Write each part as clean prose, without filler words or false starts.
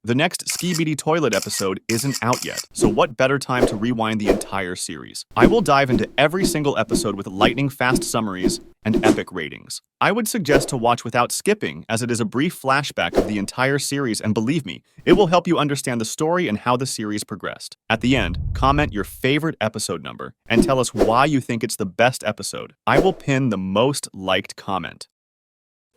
The next Skibidi Toilet episode isn't out yet, so what better time to rewind the entire series? I will dive into every single episode with lightning-fast summaries and epic ratings. I would suggest to watch without skipping, as it is a brief flashback of the entire series, and believe me, it will help you understand the story and how the series progressed. At the end, comment your favorite episode number and tell us why you think it's the best episode. I will pin the most liked comment.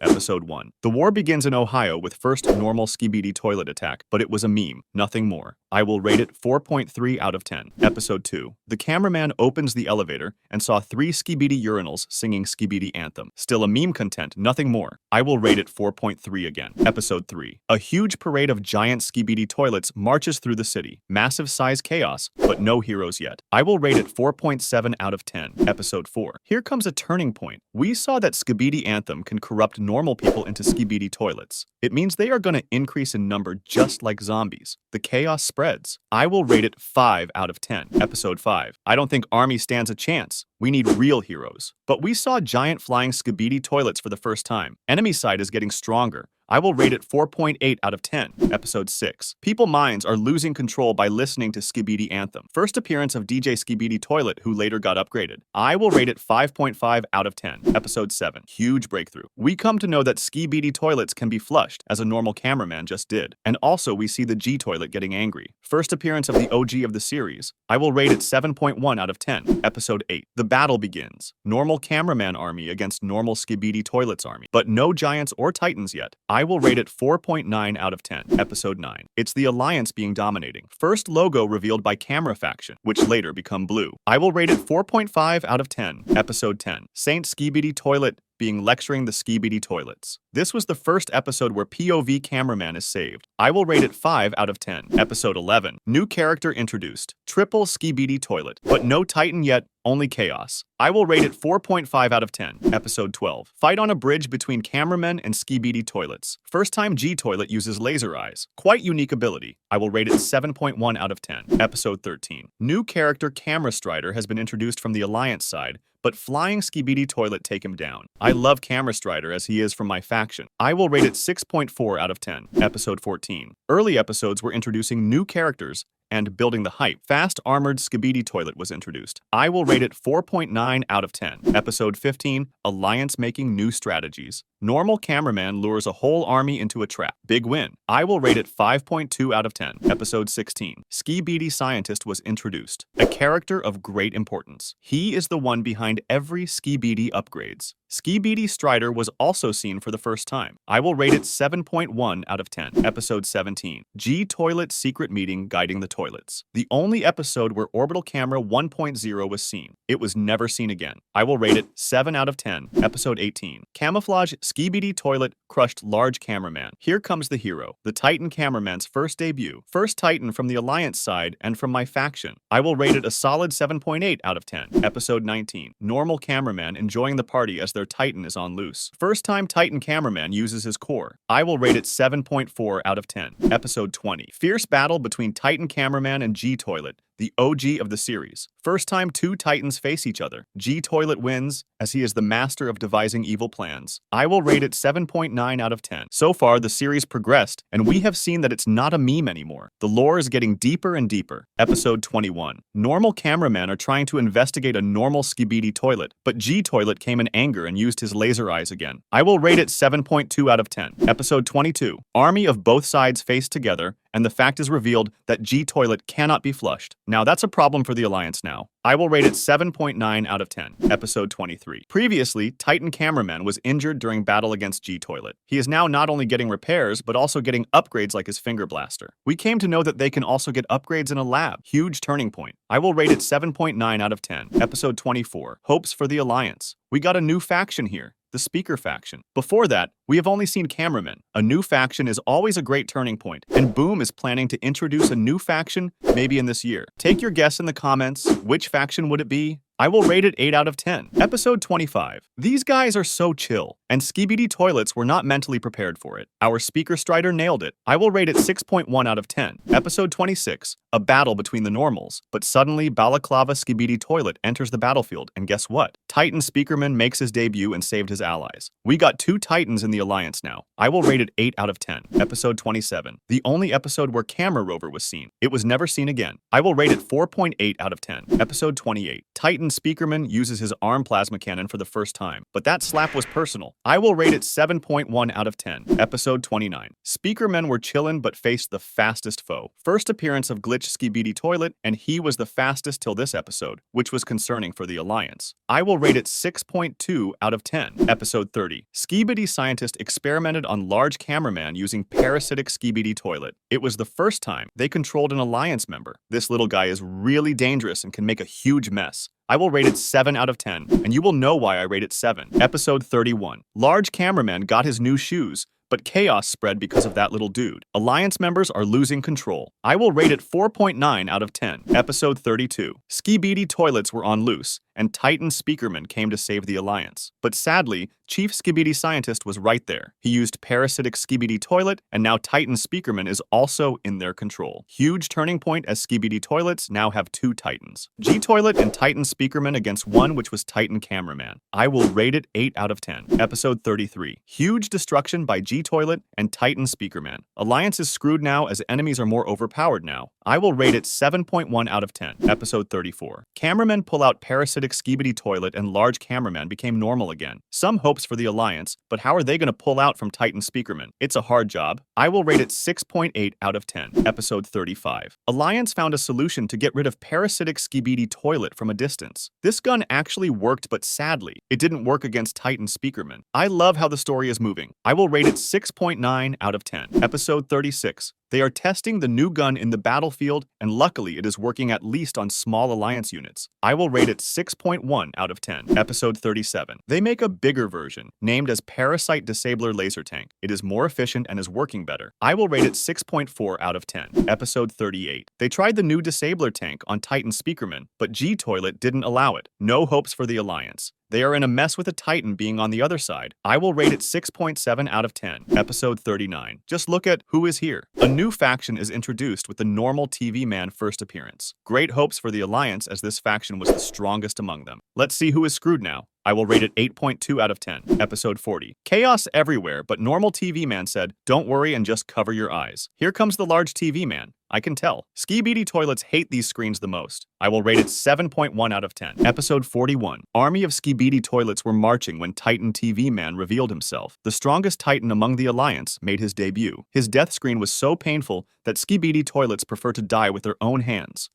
Episode 1. The war begins in Ohio with first normal Skibidi toilet attack, but it was a meme, nothing more. I will rate it 4.3 out of 10. Episode 2. The cameraman opens the elevator and saw 3 Skibidi urinals singing Skibidi anthem. Still a meme content, nothing more. I will rate it 4.3 again. Episode 3. A huge parade of giant Skibidi toilets marches through the city. Massive size chaos, but no heroes yet. I will rate it 4.7 out of 10. Episode 4. Here comes a turning point. We saw that Skibidi anthem can corrupt normal people into Skibidi toilets. It means they are going to increase in number just like zombies. The chaos spreads. I will rate it 5 out of 10. Episode 5. I don't think Army stands a chance. We need real heroes. But we saw giant flying Skibidi toilets for the first time. Enemy side is getting stronger. I will rate it 4.8 out of 10. Episode 6. People minds are losing control by listening to Skibidi Anthem. First appearance of DJ Skibidi Toilet, who later got upgraded. I will rate it 5.5 out of 10. Episode 7. Huge breakthrough. We come to know that Skibidi toilets can be flushed, as a normal cameraman just did. And also we see the G toilet getting angry. First appearance of the OG of the series. I will rate it 7.1 out of 10. Episode 8. The battle begins. Normal cameraman army against normal Skibidi toilets army. But no giants or titans yet. I will rate it 4.9 out of 10. Episode 9. It's the Alliance being dominating. First logo revealed by Camera Faction, which later become blue. I will rate it 4.5 out of 10. Episode 10. Saint Skibidi Toilet being lecturing the Skibidi toilets. This was the first episode where POV cameraman is saved. I will rate it 5 out of 10. Episode 11. New character introduced. Triple Skibidi toilet. But no Titan yet, only chaos. I will rate it 4.5 out of 10. Episode 12. Fight on a bridge between cameramen and Skibidi toilets. First time G toilet uses laser eyes. Quite unique ability. I will rate it 7.1 out of 10. Episode 13. New character Camera Strider has been introduced from the Alliance side, but flying Skibidi toilet take him down. I love Camera Strider as he is from my faction. I will rate it 6.4 out of 10. Episode 14. Early episodes were introducing new characters and building the hype. Fast armored Skibidi toilet was introduced. I will rate it 4.9 out of 10. Episode 15. Alliance making new strategies. Normal cameraman lures a whole army into a trap. Big win. I will rate it 5.2 out of 10. Episode 16. Skibidi Scientist was introduced. A character of great importance. He is the one behind every Skibidi upgrades. Skibidi Strider was also seen for the first time. I will rate it 7.1 out of 10. Episode 17. G Toilet Secret Meeting guiding the toilets. The only episode where Orbital Camera 1.0 was seen. It was never seen again. I will rate it 7 out of 10. Episode 18. Camouflage Skibidi Toilet crushed large cameraman. Here comes the hero. The Titan cameraman's first debut. First Titan from the Alliance side and from my faction. I will rate it a solid 7.8 out of 10. Episode 19. Normal cameraman enjoying the party as their Titan is on loose. First time Titan cameraman uses his core. I will rate it 7.4 out of 10. Episode 20. Fierce battle between Titan cameraman and G Toilet, the OG of the series. First time two Titans face each other. G Toilet wins, as he is the master of devising evil plans. I will rate it 7.9 out of 10. So far, the series progressed, and we have seen that it's not a meme anymore. The lore is getting deeper and deeper. Episode 21. Normal cameramen are trying to investigate a normal Skibidi toilet, but G Toilet came in anger and used his laser eyes again. I will rate it 7.2 out of 10. Episode 22. Army of both sides face together, and the fact is revealed that G Toilet cannot be flushed. Now that's a problem for the Alliance now. I will rate it 7.9 out of 10. Episode 23. Previously, Titan Cameraman was injured during battle against G Toilet. He is now not only getting repairs, but also getting upgrades like his finger blaster. We came to know that they can also get upgrades in a lab. Huge turning point. I will rate it 7.9 out of 10. Episode 24. Hopes for the Alliance. We got a new faction here. The Speaker faction. Before that, we have only seen Cameraman. A new faction is always a great turning point, and Boom is planning to introduce a new faction maybe in this year. Take your guess in the comments. Which faction would it be? I will rate it 8 out of 10. Episode 25. These guys are so chill, and Skibidi Toilets were not mentally prepared for it. Our speaker strider nailed it. I will rate it 6.1 out of 10. Episode 26. A battle between the normals, but suddenly Balaclava Skibidi Toilet enters the battlefield, and guess what? Titan Speakerman makes his debut and saved his allies. We got 2 Titans in the alliance now. I will rate it 8 out of 10. Episode 27. The only episode where Camera Rover was seen. It was never seen again. I will rate it 4.8 out of 10. Episode 28. Titan Speakerman uses his arm plasma cannon for the first time, but that slap was personal. I will rate it 7.1 out of 10. Episode 29. Speakermen were chillin' but faced the fastest foe. First appearance of Glitch Skibidi Toilet, and he was the fastest till this episode, which was concerning for the Alliance. I will rate it 6.2 out of 10. Episode 30. Skibidi Scientist experimented on large cameraman using parasitic Skibidi Toilet. It was the first time they controlled an Alliance member. This little guy is really dangerous and can make a huge mess. I will rate it 7 out of 10, and you will know why I rate it 7. Episode 31. Large Cameraman got his new shoes, but chaos spread because of that little dude. Alliance members are losing control. I will rate it 4.9 out of 10. Episode 32. Skibidi Toilets were on loose, and Titan Speakerman came to save the Alliance. But sadly, Chief Skibidi Scientist was right there. He used parasitic Skibidi Toilet, and now Titan Speakerman is also in their control. Huge turning point as Skibidi Toilets now have 2 Titans. G-Toilet and Titan Speakerman against one which was Titan Cameraman. I will rate it 8 out of 10. Episode 33. Huge destruction by G-Toilet and Titan Speakerman. Alliance is screwed now as enemies are more overpowered now. I will rate it 7.1 out of 10. Episode 34. Cameramen pull out parasitic Skibidi Toilet and large cameraman became normal again. Some hopes for the Alliance, but how are they going to pull out from Titan Speakerman? It's a hard job. I will rate it 6.8 out of 10. Episode 35. Alliance found a solution to get rid of parasitic Skibidi Toilet from a distance. This gun actually worked, but sadly, it didn't work against Titan Speakerman. I love how the story is moving. I will rate it 6.9 out of 10. Episode 36. They are testing the new gun in the battlefield, and luckily it is working at least on small Alliance units. I will rate it 6.1 out of 10. Episode 37. They make a bigger version, named as Parasite Disabler Laser Tank. It is more efficient and is working better. I will rate it 6.4 out of 10. Episode 38. They tried the new Disabler tank on Titan Speakerman, but G-Toilet didn't allow it. No hopes for the Alliance. They are in a mess with a Titan being on the other side. I will rate it 6.7 out of 10. Episode 39. Just look at who is here. A new faction is introduced with the normal TV man first appearance. Great hopes for the Alliance as this faction was the strongest among them. Let's see who is screwed now. I will rate it 8.2 out of 10. Episode 40. Chaos everywhere, but normal TV man said, "Don't worry and just cover your eyes." Here comes the large TV man. I can tell. Skibidi Toilets hate these screens the most. I will rate it 7.1 out of 10. Episode 41. Army of Skibidi Toilets were marching when Titan TV Man revealed himself. The strongest Titan among the Alliance made his debut. His death screen was so painful that Skibidi Toilets prefer to die with their own hands.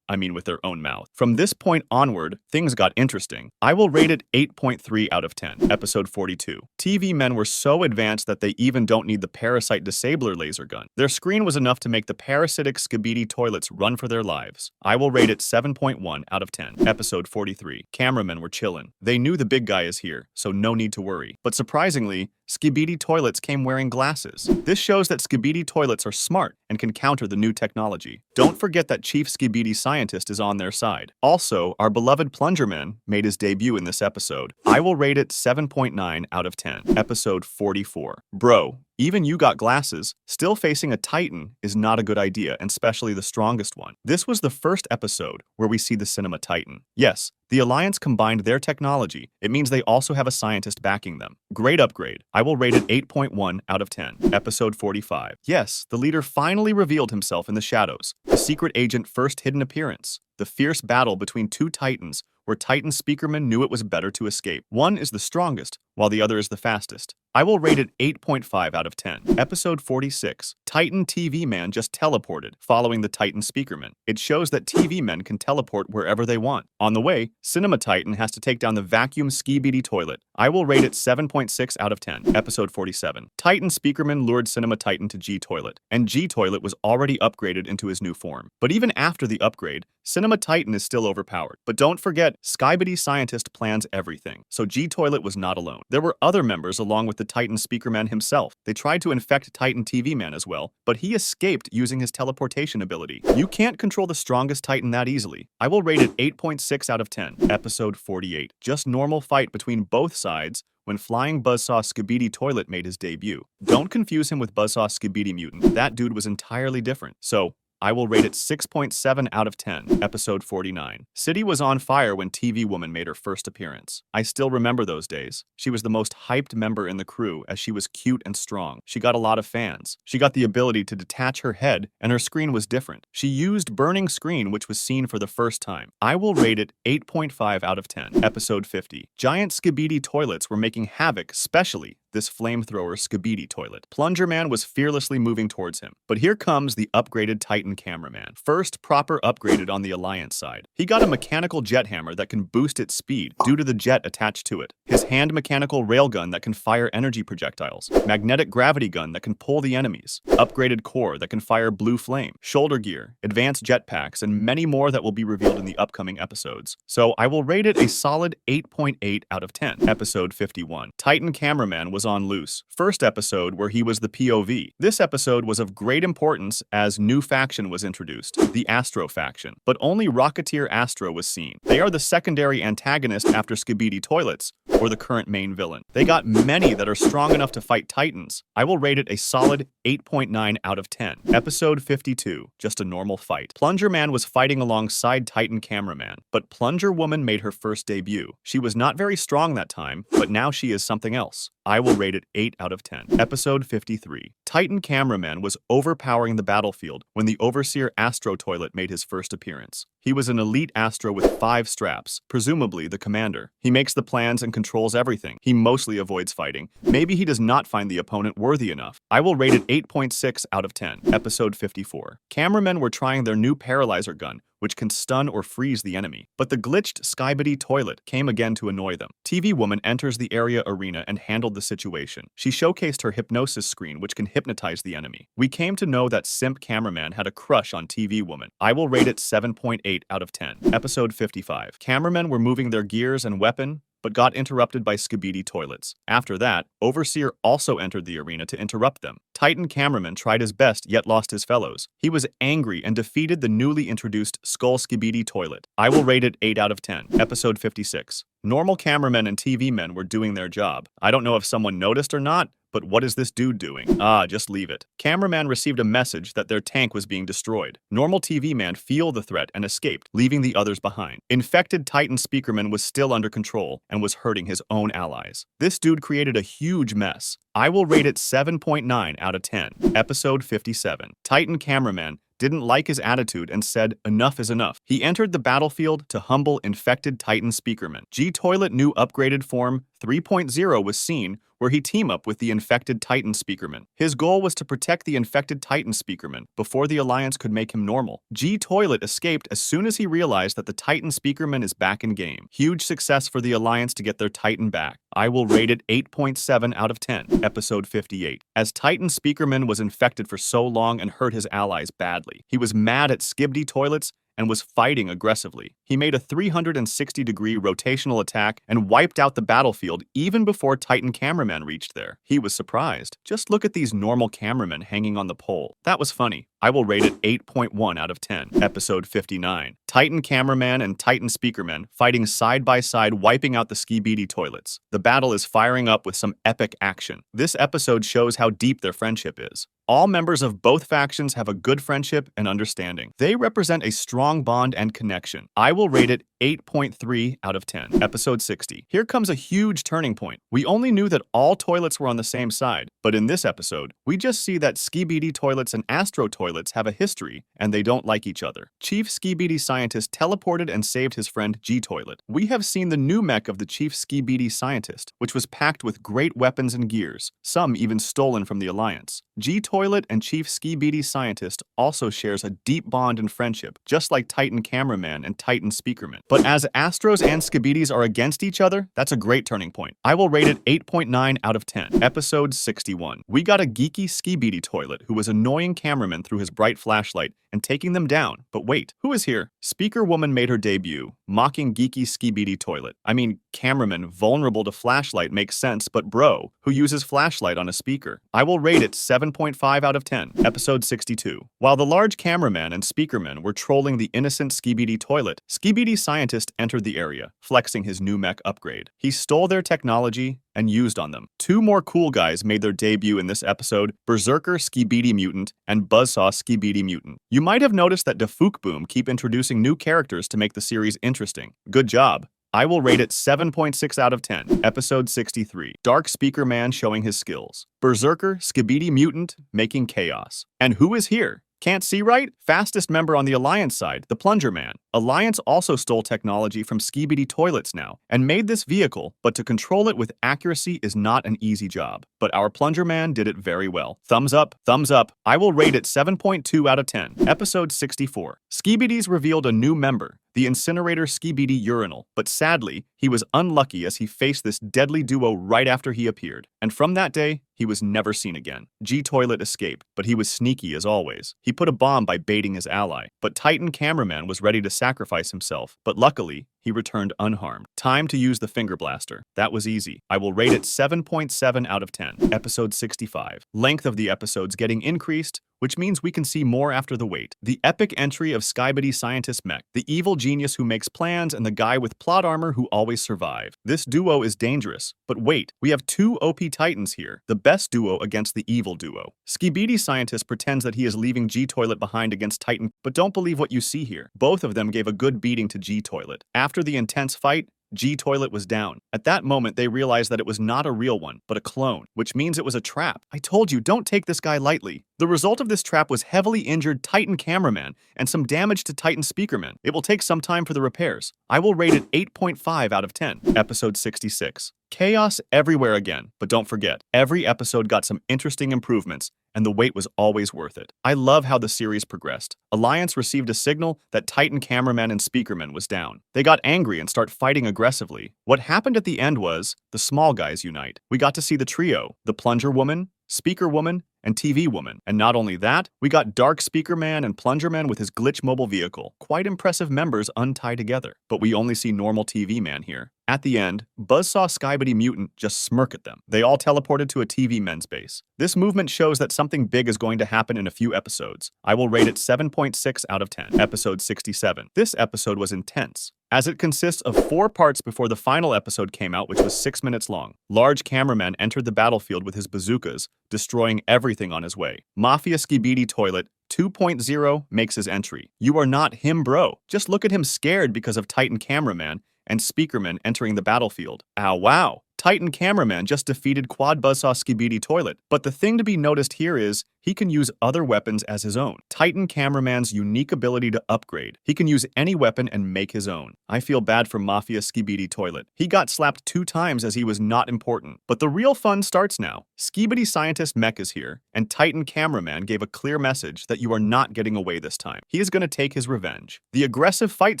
With their own mouth. From this point onward, things got interesting. I will rate it 8.3 out of 10. Episode 42. TV men were so advanced that they even don't need the Parasite Disabler laser gun. Their screen was enough to make the parasitic Skibidi Toilets run for their lives. I will rate it 7.1 out of 10. Episode 43. Cameramen were chillin'. They knew the big guy is here, so no need to worry. But surprisingly, Skibidi Toilets came wearing glasses. This shows that Skibidi Toilets are smart and can counter the new technology. Don't forget that Chief Skibidi Scientist is on their side. Also, our beloved Plungerman made his debut in this episode. I will rate it 7.9 out of 10. Episode 44. Bro, even you got glasses. Still facing a Titan is not a good idea, and especially the strongest one. This was the first episode where we see the Cinema Titan. Yes, the Alliance combined their technology. It means they also have a scientist backing them. Great upgrade. I will rate it 8.1 out of 10. Episode 45. Yes, the leader finally revealed himself in the shadows. The secret agent first hidden appearance. The fierce battle between 2 Titans, where Titan Speakerman knew it was better to escape. One is the strongest, while the other is the fastest. I will rate it 8.5 out of 10. Episode 46. Titan TV Man just teleported, following the Titan Speakerman. It shows that TV men can teleport wherever they want. On the way, Cinema Titan has to take down the vacuum Skibidi Toilet. I will rate it 7.6 out of 10. Episode 47. Titan Speakerman lured Cinema Titan to G-Toilet, and G-Toilet was already upgraded into his new form. But even after the upgrade, Cinema Titan is still overpowered. But don't forget, Skibidi Scientist plans everything, so G-Toilet was not alone. There were other members along with the Titan Speakerman himself. They tried to infect Titan TV Man as well, but he escaped using his teleportation ability. You can't control the strongest Titan that easily. I will rate it 8.6 out of 10. Episode 48. Just normal fight between both sides when Flying Buzzsaw Skibidi Toilet made his debut. Don't confuse him with Buzzsaw Skibidi Mutant. That dude was entirely different. So, I will rate it 6.7 out of 10. Episode 49. City was on fire when TV Woman made her first appearance. I still remember those days. She was the most hyped member in the crew as she was cute and strong. She got a lot of fans. She got the ability to detach her head and her screen was different. She used burning screen which was seen for the first time. I will rate it 8.5 out of 10. Episode 50. Giant Skibidi toilets were making havoc, especially this flamethrower Skibidi toilet. Plunger Man was fearlessly moving towards him. But here comes the upgraded Titan Cameraman. First proper upgraded on the Alliance side. He got a mechanical jet hammer that can boost its speed due to the jet attached to it. His hand mechanical railgun that can fire energy projectiles. Magnetic gravity gun that can pull the enemies. Upgraded core that can fire blue flame. Shoulder gear, advanced jetpacks, and many more that will be revealed in the upcoming episodes. So I will rate it a solid 8.8 out of 10. Episode 51. Titan Cameraman was on loose. First episode where he was the POV. This episode was of great importance as new faction was introduced, the Astro faction. But only Rocketeer Astro was seen. They are the secondary antagonist after Skibidi Toilets, or the current main villain. They got many that are strong enough to fight Titans. I will rate it a solid 8.9 out of 10. Episode 52. Just a normal fight. Plunger Man was fighting alongside Titan Cameraman, but Plunger Woman made her first debut. She was not very strong that time, but now she is something else. I will rate it 8 out of 10. Episode 53. Titan Cameraman was overpowering the battlefield when the Overseer Astro Toilet made his first appearance. He was an elite Astro with 5 straps, presumably the commander. He makes the plans and controls everything. He mostly avoids fighting. Maybe he does not find the opponent worthy enough. I will rate it 8.6 out of 10. Episode 54. Cameramen were trying their new paralyzer gun, which can stun or freeze the enemy. But the glitched Skibidi Toilet came again to annoy them. TV Woman enters the area arena and handled the situation. She showcased her hypnosis screen, which can hypnotize the enemy. We came to know that Simp Cameraman had a crush on TV Woman. I will rate it 7.8 out of 10. Episode 55. Cameramen were moving their gears and weapon, but got interrupted by Skibidi Toilets. After that, Overseer also entered the arena to interrupt them. Titan Cameraman tried his best yet lost his fellows. He was angry and defeated the newly introduced Skull Skibidi Toilet. I will rate it 8 out of 10. Episode 56. Normal cameramen and TV men were doing their job. I don't know if someone noticed or not, but what is this dude doing? Just leave it. Cameraman received a message that their tank was being destroyed. Normal TV man feel the threat and escaped, leaving the others behind. Infected Titan Speakerman was still under control and was hurting his own allies. This dude created a huge mess. I will rate it 7.9 out of 10. Episode 57. Titan Cameraman didn't like his attitude and said, "Enough is enough." He entered the battlefield to humble infected Titan Speakerman. G-Toilet new upgraded form 3.0 was seen, where he team up with the infected Titan Speakerman. His goal was to protect the infected Titan Speakerman before the Alliance could make him normal. G-Toilet escaped as soon as he realized that the Titan Speakerman is back in game. Huge success for the Alliance to get their Titan back. I will rate it 8.7 out of 10. Episode 58. As Titan Speakerman was infected for so long and hurt his allies badly, he was mad at Skibidi Toilets and was fighting aggressively. He made a 360-degree rotational attack and wiped out the battlefield even before Titan Cameraman reached there. He was surprised. Just look at these normal cameramen hanging on the pole. That was funny. I will rate it 8.1 out of 10. Episode 59. Titan Cameraman and Titan Speakerman fighting side by side, wiping out the Skibidi Toilets. The battle is firing up with some epic action. This episode shows how deep their friendship is. All members of both factions have a good friendship and understanding. They represent a strong bond and connection. I will rate it 8.3 out of 10. Episode 60. Here comes a huge turning point. We only knew that all toilets were on the same side, but in this episode, we just see that Skibidi Toilets and Astro Toilets have a history, and they don't like each other. Chief Skibidi Scientist teleported and saved his friend G-Toilet. We have seen the new mech of the Chief Skibidi Scientist, which was packed with great weapons and gears, some even stolen from the Alliance. G-Toilet and Chief Skibidi Scientist also shares a deep bond and friendship, just like Titan Cameraman and Titan Speakerman. But as Astros and Skibidis are against each other, that's a great turning point. I will rate it 8.9 out of 10. Episode 61. We got a geeky Skibidi Toilet who was annoying cameramen through his bright flashlight and taking them down. But wait, who is here? Speakerwoman made her debut, mocking geeky Skibidi Toilet. I mean, Cameraman, vulnerable to flashlight makes sense, but bro, who uses flashlight on a speaker? I will rate it 7.5 out of 10. Episode 62. While the large Cameraman and Speakerman were trolling the innocent Skibidi Toilet, Skibidi Scientist entered the area, flexing his new mech upgrade. He stole their technology and used on them. Two more cool guys made their debut in this episode, Berserker Skibidi Mutant and Buzzsaw Skibidi Mutant. You might have noticed that DAFUQBOOM keep introducing new characters to make the series interesting. Good job. I will rate it 7.6 out of 10. Episode 63. Dark Speakerman showing his skills. Berserker Skibidi Mutant making chaos. And who is here? Can't see right? Fastest member on the Alliance side, the Plunger Man. Alliance also stole technology from Skibidi Toilets now, and made this vehicle, but to control it with accuracy is not an easy job. But our Plunger Man did it very well. Thumbs up, thumbs up. I will rate it 7.2 out of 10. Episode 64. Skibidis revealed a new member, the Incinerator Skibidi Urinal, but sadly, he was unlucky as he faced this deadly duo right after he appeared. And from that day, he was never seen again. G-Toilet escaped, but he was sneaky as always. He put a bomb by baiting his ally, but Titan Cameraman was ready to sacrifice himself, but luckily, he returned unharmed. Time to use the finger blaster. That was easy. I will rate it 7.7 out of 10. Episode 65. Length of the episodes getting increased, which means we can see more after the wait. The epic entry of Skibidi Scientist Mech, the evil genius who makes plans and the guy with plot armor who always survive. This duo is dangerous, but wait, we have two OP titans here, the best duo against the evil duo. Skibidi Scientist pretends that he is leaving G-Toilet behind against Titan, but don't believe what you see here. Both of them gave a good beating to G-Toilet. After the intense fight, G-Toilet was down. At that moment, they realized that it was not a real one, but a clone, which means it was a trap. I told you, don't take this guy lightly. The result of this trap was heavily injured Titan Cameraman and some damage to Titan Speakerman. It will take some time for the repairs. I will rate it 8.5 out of 10. Episode 66. Chaos everywhere again, but don't forget, every episode got some interesting improvements, and the wait was always worth it. I love how the series progressed. Alliance received a signal that Titan Cameraman and Speakerman was down. They got angry and start fighting aggressively. What happened at the end was, the small guys unite. We got to see the trio, the Plunger Woman, Speaker Woman, and TV Woman. And not only that, we got Dark Speakerman and Plungerman with his glitch mobile vehicle. Quite impressive members untie together. But we only see normal TV Man here. At the end, Buzzsaw Skibidi Mutant just smirk at them. They all teleported to a TV men's base. This movement shows that something big is going to happen in a few episodes. I will rate it 7.6 out of 10. Episode 67. This episode was intense, as it consists of 4 parts before the final episode came out, which was 6 minutes long. Large Cameraman entered the battlefield with his bazookas, destroying everything on his way. Mafia Skibidi Toilet 2.0 makes his entry. You are not him, bro. Just look at him scared because of Titan Cameraman and Speakerman entering the battlefield. Ow, wow. Titan Cameraman just defeated Quad Buzzsaw Skibidi Toilet. But the thing to be noticed here is, he can use other weapons as his own. Titan Cameraman's unique ability to upgrade. He can use any weapon and make his own. I feel bad for Mafia Skibidi Toilet. He got slapped 2 times as he was not important. But the real fun starts now. Skibidi Scientist Mech is here, and Titan Cameraman gave a clear message that you are not getting away this time. He is going to take his revenge. The aggressive fight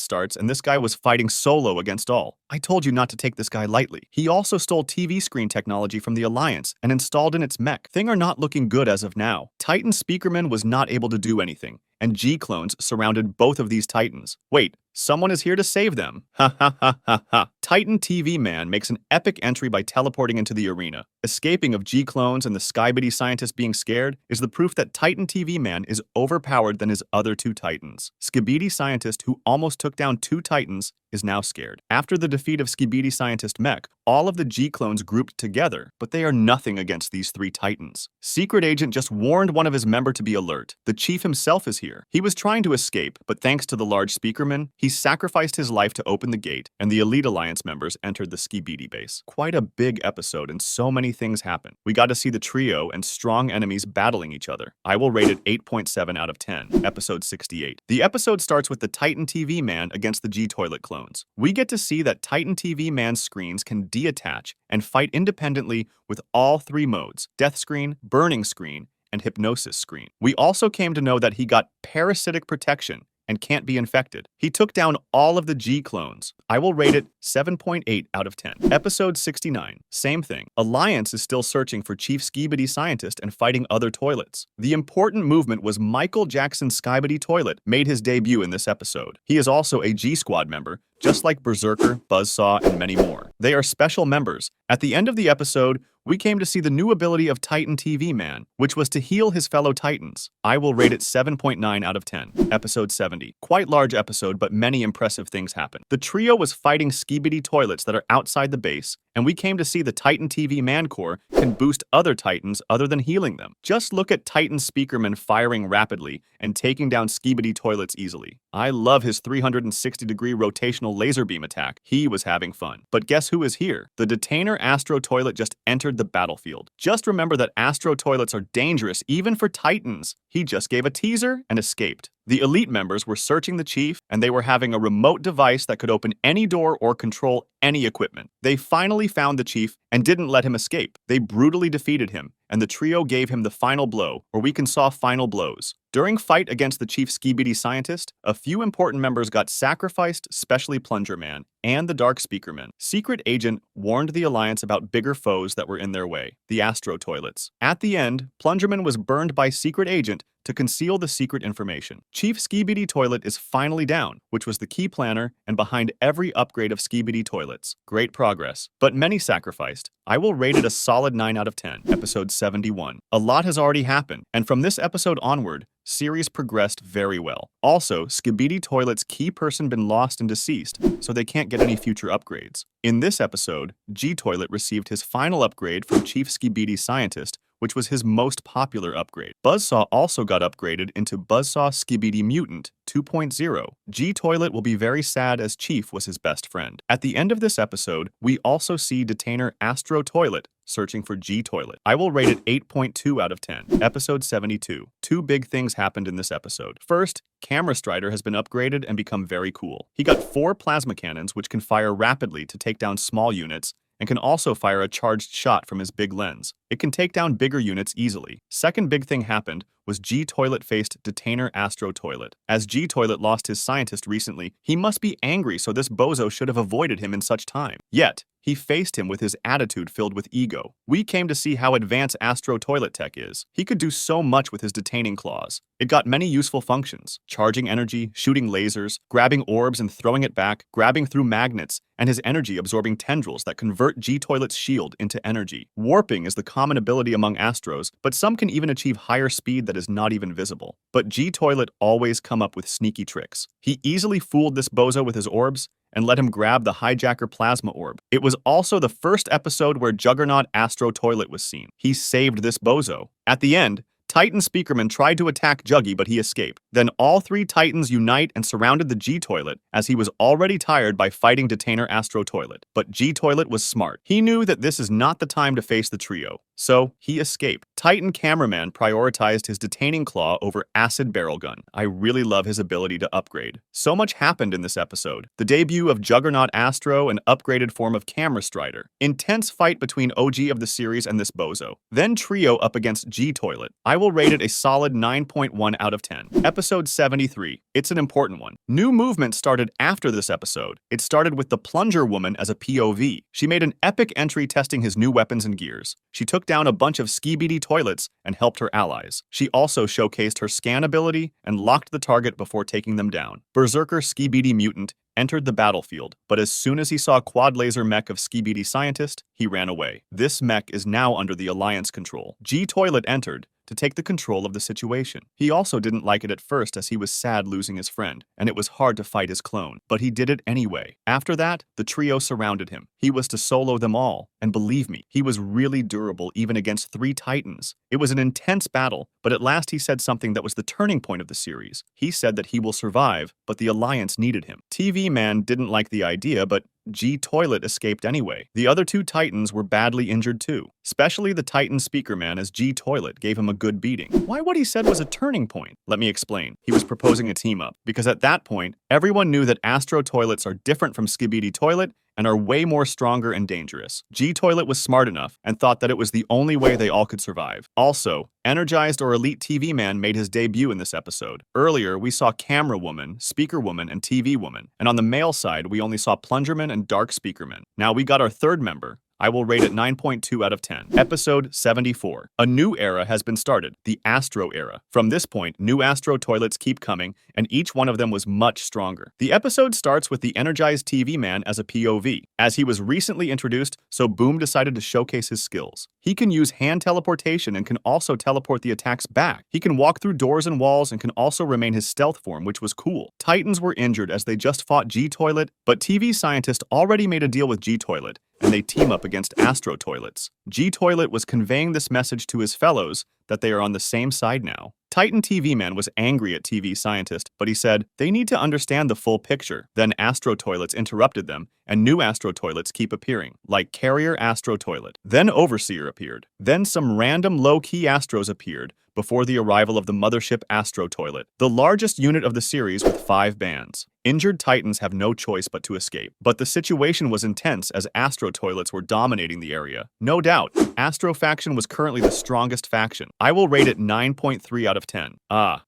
starts, and this guy was fighting solo against all. I told you not to take this guy lightly. He also stole TV screen technology from the Alliance and installed in its mech. Things are not looking good as of now. Titan Speakerman was not able to do anything, and G-clones surrounded both of these Titans. Wait, someone is here to save them. Ha ha ha ha ha. Titan TV Man makes an epic entry by teleporting into the arena. Escaping of G-clones and the Skibidi Scientist being scared is the proof that Titan TV Man is overpowered than his other 2 Titans. Skibidi Scientist, who almost took down 2 Titans, is now scared. After the defeat of Skibidi Scientist Mech, all of the G-clones grouped together, but they are nothing against these 3 Titans. Secret Agent just warned one of his members to be alert. The Chief himself is here. He was trying to escape, but thanks to the large Speakerman, he sacrificed his life to open the gate, and the Elite Alliance members entered the Skibidi base. Quite a big episode, and so many things happened. We got to see the trio and strong enemies battling each other. I will rate it 8.7 out of 10. Episode 68. The episode starts with the Titan TV Man against the G-Toilet clones. We get to see that Titan TV Man's screens can deattach and fight independently with all 3 modes: Death Screen, Burning Screen, and Hypnosis Screen. We also came to know that he got parasitic protection and can't be infected. He took down all of the G clones. I will rate it 7.8 out of 10. Episode 69. Same thing. Alliance is still searching for Chief Skibidi Scientist and fighting other toilets. The important movement was Michael Jackson's Skibidi Toilet made his debut in this episode. He is also a G Squad member, just like Berserker, Buzzsaw, and many more. They are special members. At the end of the episode, we came to see the new ability of Titan TV Man, which was to heal his fellow Titans. I will rate it 7.9 out of 10. Episode 70. Quite large episode, but many impressive things happened. The trio was fighting Skibidi toilets that are outside the base, and we came to see the Titan TV Man Core can boost other Titans other than healing them. Just look at Titan Speakerman firing rapidly and taking down Skibidi toilets easily. I love his 360-degree rotational laser beam attack. He was having fun. But guess who is here? The detainer Astro toilet just entered the battlefield. Just remember that Astro toilets are dangerous even for Titans. He just gave a teaser and escaped. The elite members were searching the chief, and they were having a remote device that could open any door or control any equipment. They finally found the chief and didn't let him escape. They brutally defeated him, and the trio gave him the final blow, or we can saw final blows. During fight against the Chief Skibidi Scientist, a few important members got sacrificed, especially Plunger Man and the Dark Speakerman. Secret Agent warned the Alliance about bigger foes that were in their way, the Astro toilets. At the end, Plungerman was burned by Secret Agent to conceal the secret information. Chief Skibidi Toilet is finally down, which was the key planner and behind every upgrade of Skibidi toilets. Great progress, but many sacrificed. I will rate it a solid 9 out of 10. Episode 71. A lot has already happened, and from this episode onward, series progressed very well. Also, Skibidi Toilet's key person been lost and deceased, so they can't get any future upgrades. In this episode, G Toilet received his final upgrade from Chief Skibidi Scientist, which was his most popular upgrade. Buzzsaw also got upgraded into Buzzsaw Skibidi Mutant 2.0. G Toilet will be very sad as Chief was his best friend. At the end of this episode, we also see detainer Astro Toilet searching for G Toilet. I will rate it 8.2 out of 10. Episode 72. Two big things happened in this episode. First, Camera Strider has been upgraded and become very cool. He got 4 plasma cannons which can fire rapidly to take down small units, and can also fire a charged shot from his big lens. It can take down bigger units easily. Second big thing happened was G Toilet faced detainer Astro Toilet. As G Toilet lost his scientist recently, he must be angry, so this bozo should have avoided him in such time. Yet, he faced him with his attitude filled with ego. We came to see how advanced Astro Toilet tech is. He could do so much with his detaining claws. It got many useful functions: charging energy, shooting lasers, grabbing orbs and throwing it back, grabbing through magnets, and his energy absorbing tendrils that convert G Toilet's shield into energy. Warping is the common ability among Astros, but some can even achieve higher speed that is not even visible. But G Toilet always come up with sneaky tricks. He easily fooled this bozo with his orbs and let him grab the Hijacker Plasma Orb. It was also the first episode where Juggernaut Astro Toilet was seen. He saved this bozo. At the end, Titan Speakerman tried to attack Juggy, but he escaped. Then all 3 Titans unite and surrounded the G Toilet, as he was already tired by fighting detainer Astro Toilet. But G Toilet was smart. He knew that this is not the time to face the trio, so he escaped. Titan Cameraman prioritized his detaining claw over Acid Barrel Gun. I really love his ability to upgrade. So much happened in this episode. The debut of Juggernaut Astro, an upgraded form of Camera Strider. Intense fight between OG of the series and this bozo. Then trio up against G Toilet. I will rate it a solid 9.1 out of 10. Episode 73. It's an important one. New movement started after this episode. It started with the Plunger woman as a POV. She made an epic entry testing his new weapons and gears. She took down a bunch of Skibidi toilets and helped her allies. She also showcased her scan ability and locked the target before taking them down. Berserker Skibidi Mutant entered the battlefield, but as soon as he saw quad laser mech of Skibidi Scientist, he ran away. This mech is now under the Alliance control. G Toilet entered to take the control of the situation. He also didn't like it at first, as he was sad losing his friend, and it was hard to fight his clone, but he did it anyway. After that, the trio surrounded him. He was to solo them all, and believe me, he was really durable even against 3 Titans. It was an intense battle, but at last he said something that was the turning point of the series. He said that he will survive, but the Alliance needed him. TV Man didn't like the idea, but G Toilet escaped anyway. The other 2 Titans were badly injured too. Especially the Titan Speakerman, as G Toilet gave him a good beating. Why what he said was a turning point? Let me explain. He was proposing a team up, because at that point, everyone knew that Astro Toilets are different from Skibidi Toilet and are way more stronger and dangerous. G-Toilet was smart enough and thought that it was the only way they all could survive. Also, Energized or Elite TV Man made his debut in this episode. Earlier, we saw Camerawoman, Speakerwoman, and TV Woman, and on the male side, we only saw Plungerman and Dark Speakerman. Now we got our third member. I will rate it 9.2 out of 10. Episode 74. A new era has been started, the Astro era. From this point, new Astro toilets keep coming, and each one of them was much stronger. The episode starts with the Energized TV Man as a POV. As he was recently introduced, so Boom decided to showcase his skills. He can use hand teleportation and can also teleport the attacks back. He can walk through doors and walls and can also remain his stealth form, which was cool. Titans were injured as they just fought G-Toilet, but TV Scientist already made a deal with G-Toilet, and they team up against Astro toilets. G-Toilet was conveying this message to his fellows that they are on the same side now. Titan TV Man was angry at TV Scientist, but he said they need to understand the full picture. Then Astro toilets interrupted them, and new Astro toilets keep appearing, like Carrier Astro Toilet. Then Overseer appeared. Then some random low-key Astros appeared before the arrival of the Mothership Astro Toilet, the largest unit of the series with 5 bands. Injured Titans have no choice but to escape. But the situation was intense as Astro toilets were dominating the area. No doubt, Astro faction was currently the strongest faction. I will rate it 9.3 out of 10.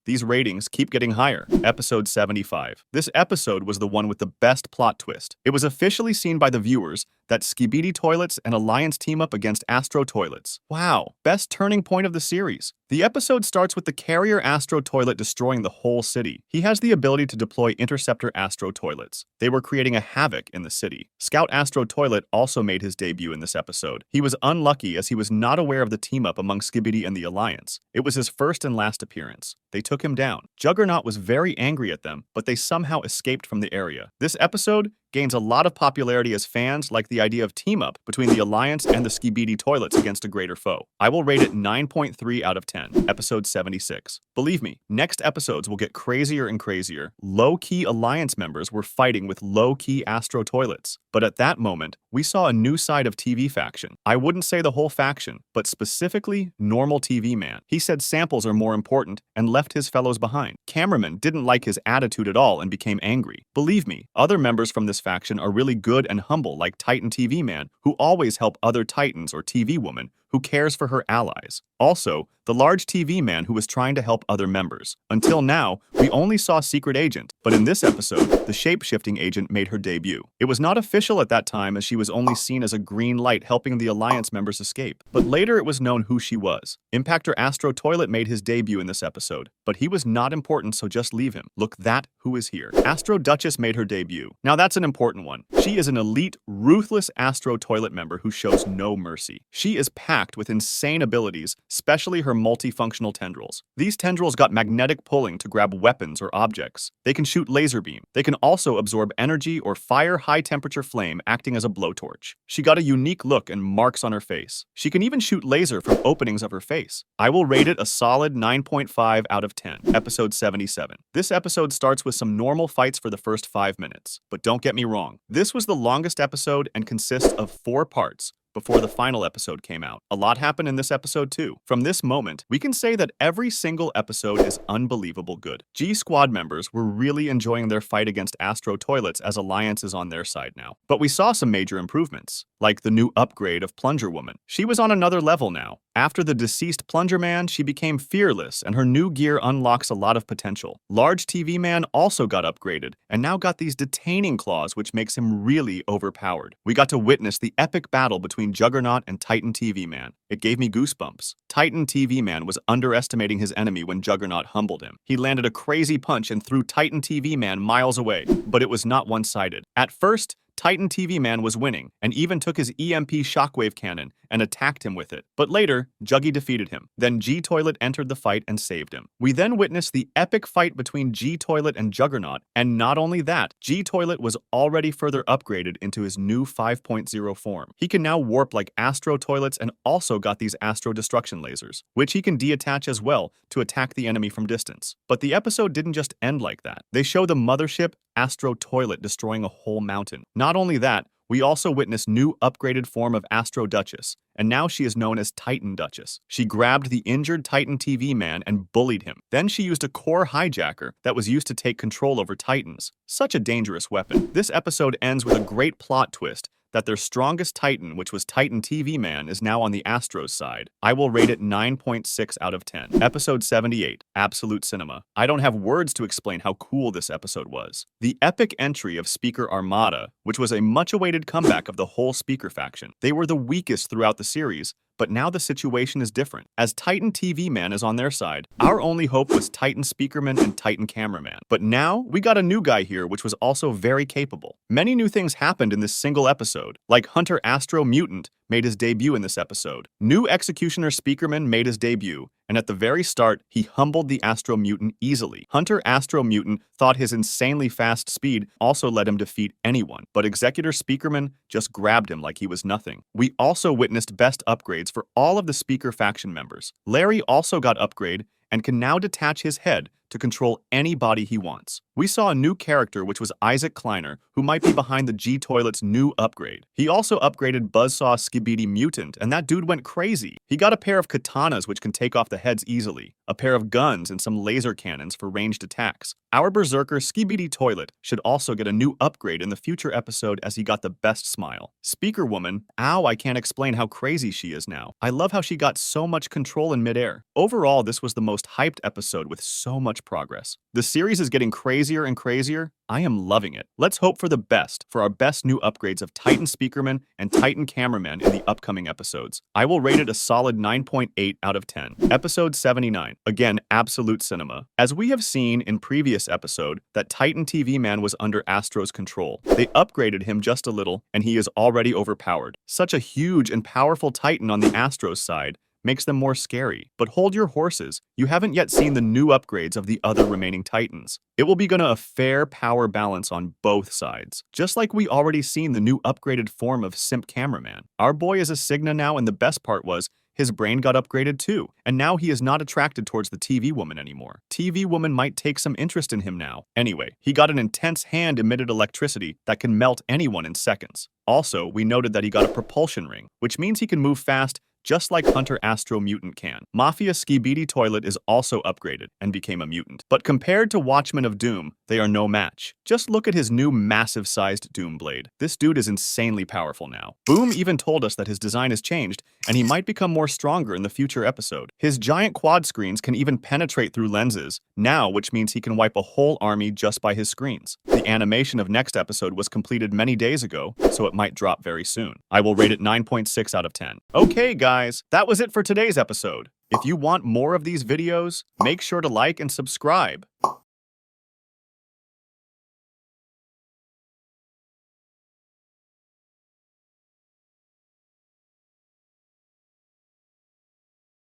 These ratings keep getting higher. Episode 75. This episode was the one with the best plot twist. It was officially seen by the viewers that Skibidi Toilets and Alliance team up against Astro Toilets. Wow, best turning point of the series. The episode starts with the Carrier Astro Toilet destroying the whole city. He has the ability to deploy Interceptor Astro Toilets. They were creating a havoc in the city. Scout Astro Toilet also made his debut in this episode. He was unlucky as he was not aware of the team-up among Skibidi and the Alliance. It was his first and last appearance. They took him down. Juggernaut was very angry at them, but they somehow escaped from the area. This episode gains a lot of popularity as fans like the idea of team-up between the Alliance and the Skibidi Toilets against a greater foe. I will rate it 9.3 out of 10. Episode 76. Believe me, next episodes will get crazier and crazier. Low-key Alliance members were fighting with low-key Astro Toilets. But at that moment, we saw a new side of TV faction. I wouldn't say the whole faction, but specifically Normal TV Man. He said samples are more important and left his fellows behind. Cameraman didn't like his attitude at all and became angry. Believe me, other members from this faction are really good and humble, like Titan TV Man, who always help other Titans, or TV Woman, who cares for her allies. Also, the large TV man who was trying to help other members. Until now, we only saw Secret Agent, but in this episode, the shape-shifting agent made her debut. It was not official at that time as she was only seen as a green light helping the Alliance members escape, but later it was known who she was. Impactor Astro Toilet made his debut in this episode, but he was not important, so just leave him. Look, that who is here. Astro Duchess made her debut. Now that's an important one. She is an elite, ruthless Astro Toilet member who shows no mercy. She is packed with insane abilities, especially her multifunctional tendrils. These tendrils got magnetic pulling to grab weapons or objects. They can shoot laser beam. They can also absorb energy or fire high-temperature flame, acting as a blowtorch. She got a unique look and marks on her face. She can even shoot laser from openings of her face. I will rate it a solid 9.5 out of 10. Episode 77. This episode starts with some normal fights for the first 5 minutes. But don't get me wrong, this was the longest episode and consists of 4 parts before the final episode came out. A lot happened in this episode too. From this moment, we can say that every single episode is unbelievable good. G-Squad members were really enjoying their fight against Astro Toilets as Alliance is on their side now. But we saw some major improvements, like the new upgrade of Plunger Woman. She was on another level now. After the deceased Plunger Man, she became fearless, and her new gear unlocks a lot of potential. Large TV Man also got upgraded, and now got these detaining claws, which makes him really overpowered. We got to witness the epic battle between Juggernaut and Titan TV Man. It gave me goosebumps. Titan TV Man was underestimating his enemy when Juggernaut humbled him. He landed a crazy punch and threw Titan TV Man miles away, but it was not one-sided. At first, Titan TV Man was winning, and even took his EMP shockwave cannon and attacked him with it. But later, Juggy defeated him. Then G-Toilet entered the fight and saved him. We then witnessed the epic fight between G-Toilet and Juggernaut, and not only that, G-Toilet was already further upgraded into his new 5.0 form. He can now warp like Astro Toilets and also got these Astro Destruction lasers, which he can deattach as well to attack the enemy from distance. But the episode didn't just end like that. They show the Mothership Astro Toilet destroying a whole mountain. Not only that, we also witnessed new upgraded form of Astro Duchess, and now she is known as Titan Duchess. She grabbed the injured Titan TV man and bullied him. Then she used a core hijacker that was used to take control over Titans. Such a dangerous weapon. This episode ends with a great plot twist that their strongest Titan, which was Titan TV Man, is now on the Astro's side. I will rate it 9.6 out of 10. Episode 78, Absolute Cinema. I don't have words to explain how cool this episode was. The epic entry of Speaker Armada, which was a much-awaited comeback of the whole Speaker faction. They were the weakest throughout the series, but now the situation is different. As Titan TV Man is on their side, our only hope was Titan Speakerman and Titan Cameraman. But now, we got a new guy here which was also very capable. Many new things happened in this single episode, like Hunter Astro Mutant made his debut in this episode. New Executioner Speakerman made his debut, and at the very start, he humbled the Astro Mutant easily. Hunter Astro Mutant thought his insanely fast speed also let him defeat anyone, but Executor Speakerman just grabbed him like he was nothing. We also witnessed best upgrades for all of the Speaker faction members. Larry also got upgrade and can now detach his head to control any body he wants. We saw a new character which was Isaac Kleiner, who might be behind the G-Toilet's new upgrade. He also upgraded Buzzsaw Skibidi Mutant, and that dude went crazy. He got a pair of katanas which can take off the heads easily, a pair of guns and some laser cannons for ranged attacks. Our Berserker Skibidi Toilet should also get a new upgrade in the future episode as he got the best smile. Speaker Woman, ow, I can't explain how crazy she is now. I love how she got so much control in midair. Overall, this was the most hyped episode with so much progress. The series is getting crazier and crazier. I am loving it. Let's hope for the best for our best new upgrades of Titan Speakerman and Titan Cameraman in the upcoming episodes. I will rate it a solid 9.8 out of 10. Episode 79. Again, absolute cinema. As we have seen in previous episode that Titan TV Man was under Astro's control. They upgraded him just a little and he is already overpowered. Such a huge and powerful Titan on the Astro's side makes them more scary. But hold your horses, you haven't yet seen the new upgrades of the other remaining Titans. It will be gonna a fair power balance on both sides. Just like we already seen the new upgraded form of Simp Cameraman. Our boy is a Cigna now, and the best part was, his brain got upgraded too, and now he is not attracted towards the TV woman anymore. TV woman might take some interest in him now. Anyway, he got an intense hand-emitted electricity that can melt anyone in seconds. Also, we noted that he got a propulsion ring, which means he can move fast just like Hunter Astro Mutant can. Mafia Skibidi Toilet is also upgraded and became a mutant. But compared to Watchmen of Doom, they are no match. Just look at his new massive-sized Doom blade. This dude is insanely powerful now. Boom even told us that his design has changed, and he might become more stronger in the future episode. His giant quad screens can even penetrate through lenses, now, which means he can wipe a whole army just by his screens. The animation of next episode was completed many days ago, so it might drop very soon. I will rate it 9.6 out of 10. Okay, guys, that was it for today's episode. If you want more of these videos, make sure to like and subscribe.